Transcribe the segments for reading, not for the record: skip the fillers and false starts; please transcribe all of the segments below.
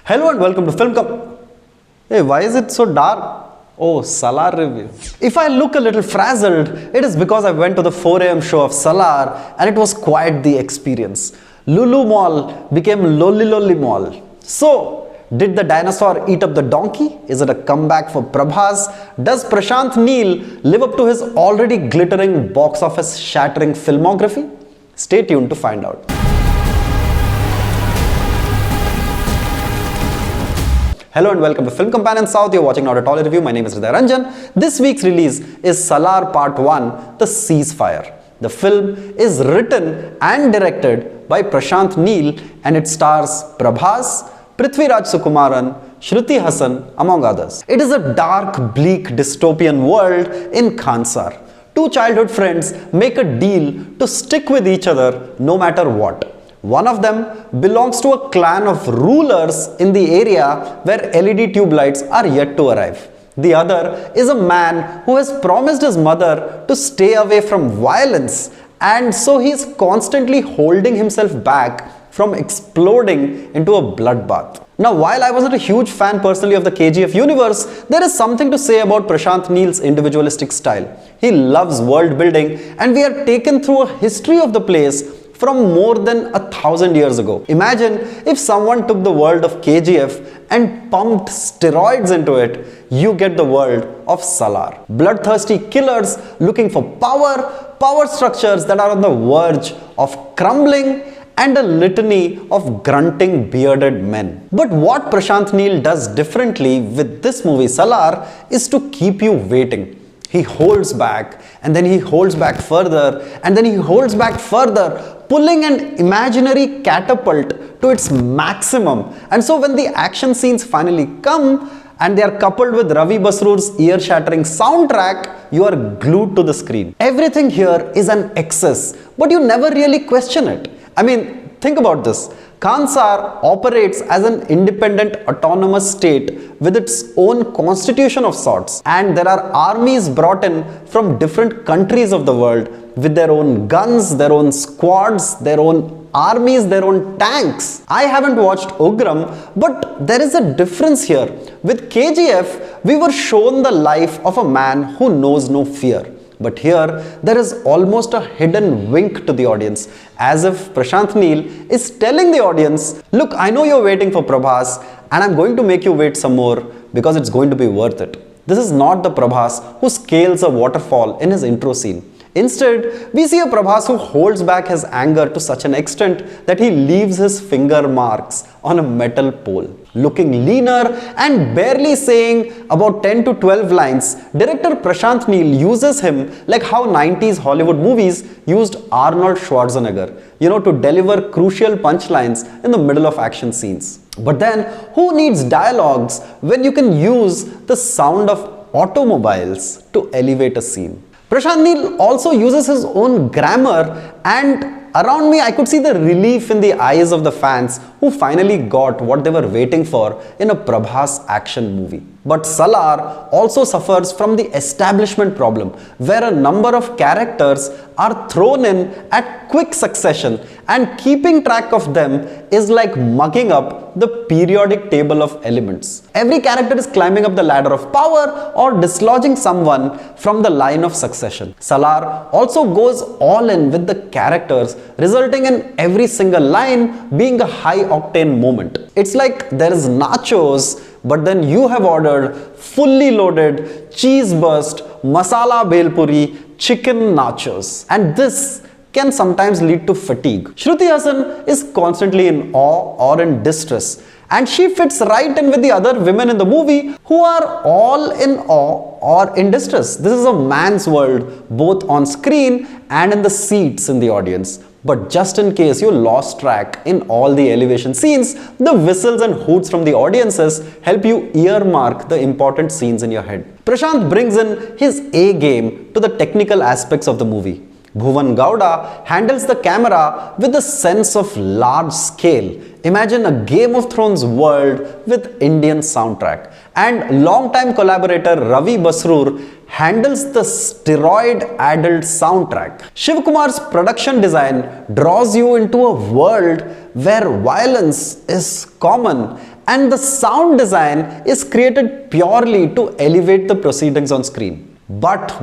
Hello and welcome to Hey, why is it so dark? Oh, Salaar review. If I look a little frazzled, it is because I went to the 4 a.m. show of Salaar and it was quite the experience. Lulu Mall became Lolly Mall. So, did the dinosaur eat up the donkey? Is it a comeback for Prabhas? Does Prashanth Neel live up to his already glittering box office shattering filmography? Stay tuned to find out. Hello and welcome to Film Companion South. You're watching NotATollyReview. My name is HridayRanjan. This week's release is Salaar Part 1, The Ceasefire. The film is written and directed by Prashanth Neel and it stars Prabhas, Prithviraj Sukumaran, Shruti Haasan, among others. It is a dark, bleak, dystopian world in Khansar. Two childhood friends make a deal to stick with each other no matter what. One of them belongs to a clan of rulers in the area where LED tube lights are yet to arrive. The other is a man who has promised his mother to stay away from violence, and so he is constantly holding himself back from exploding into a bloodbath. Now, while I wasn't a huge fan personally of the KGF universe, there is something to say about Prashanth Neel's individualistic style. He loves world building, and we are taken through a history of the place from more than 1,000 years ago. Imagine if someone took the world of KGF and pumped steroids into it, you get the world of Salaar. Bloodthirsty killers looking for power structures that are on the verge of crumbling, and a litany of grunting bearded men. But what Prashanth Neel does differently with this movie Salaar is to keep you waiting. He holds back, and then he holds back further, and then he holds back further, pulling an imaginary catapult to its maximum. And so when the action scenes finally come, and they are coupled with Ravi Basroor's ear-shattering soundtrack, you are glued to the screen. Everything here is an excess, but you never really question it. I mean, think about this. Khansar operates as an independent autonomous state with its own constitution of sorts, and there are armies brought in from different countries of the world with their own guns, their own squads, their own armies, their own tanks. I haven't watched Ugram, but there is a difference here. With KGF, we were shown the life of a man who knows no fear. But here, there is almost a hidden wink to the audience, as if Prashanth Neel is telling the audience, look, I know you're waiting for Prabhas, and I'm going to make you wait some more because it's going to be worth it. This is not the Prabhas who scales a waterfall in his intro scene. Instead, we see a Prabhas who holds back his anger to such an extent that he leaves his finger marks on a metal pole. Looking leaner and barely saying about 10 to 12 lines, director Prashanth Neel uses him like how 90s Hollywood movies used Arnold Schwarzenegger, to deliver crucial punchlines in the middle of action scenes. But then, who needs dialogues when you can use the sound of automobiles to elevate a scene? Prashanth Neel also uses his own grammar, and around me I could see the relief in the eyes of the fans who finally got what they were waiting for in a Prabhas action movie. But Salaar also suffers from the establishment problem, where a number of characters are thrown in at quick succession, and keeping track of them is like mugging up the periodic table of elements. Every character is climbing up the ladder of power or dislodging someone from the line of succession. Salaar also goes all in with the characters, resulting in every single line being a high-octane moment. It's like there is nachos, but then you have ordered fully loaded cheese burst, masala bhel puri, chicken nachos. And this can sometimes lead to fatigue. Shruti Haasan is constantly in awe or in distress, and she fits right in with the other women in the movie who are all in awe or in distress. This is a man's world, both on screen and in the seats in the audience. But just in case you lost track in all the elevation scenes, the whistles and hoots from the audiences help you earmark the important scenes in your head. Prashanth brings in his A game to the technical aspects of the movie. Bhuvan Gowda handles the camera with a sense of large scale. Imagine a Game of Thrones world with Indian soundtrack. And longtime collaborator Ravi Basroor handles the steroid-addled soundtrack. Shivkumar's production design draws you into a world where violence is common and the sound design is created purely to elevate the proceedings on screen. But,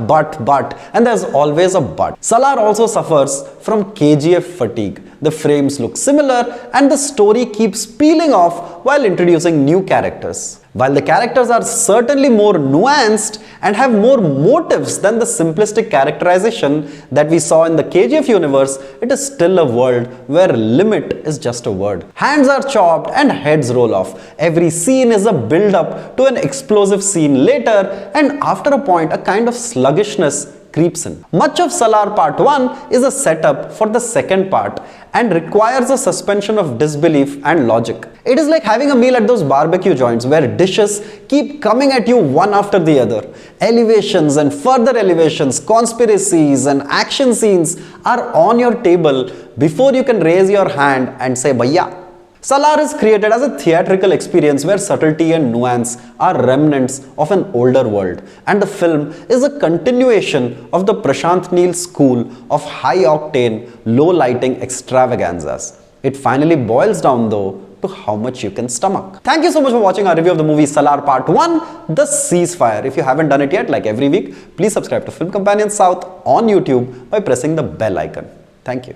and there's always a but. Salaar also suffers from KGF fatigue. The frames look similar and the story keeps peeling off while introducing new characters. While the characters are certainly more nuanced and have more motives than the simplistic characterization that we saw in the KGF universe, it is still a world where limit is just a word. Hands are chopped and heads roll off. Every scene is a build-up to an explosive scene later, and after a point, a kind of sluggishness creeps in. Much of Salaar Part 1 is a setup for the second part and requires a suspension of disbelief and logic. It is like having a meal at those barbecue joints where dishes keep coming at you one after the other. Elevations and further elevations, conspiracies and action scenes are on your table before you can raise your hand and say Bhaiya. Salaar is created as a theatrical experience where subtlety and nuance are remnants of an older world, and the film is a continuation of the Prashanth Neel school of high-octane, low-lighting extravaganzas. It finally boils down though to how much you can stomach. Thank you so much for watching our review of the movie Salaar Part 1, The Ceasefire. If you haven't done it yet, like every week, please subscribe to Film Companion South on YouTube by pressing the bell icon. Thank you.